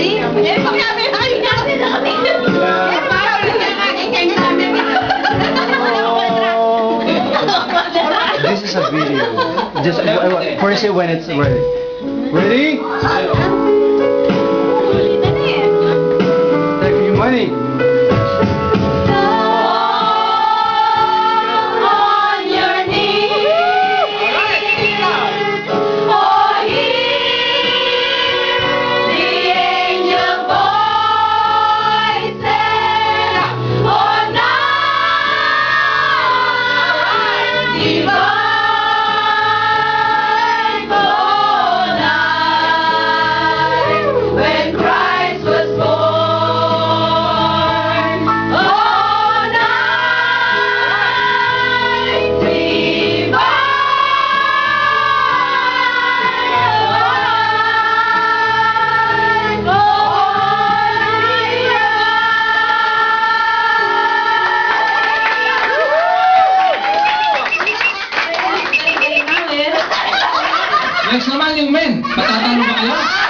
This is a video. Just first when it's ready. Ready? Take your money. Next naman yung men. Patatalo ba kayo?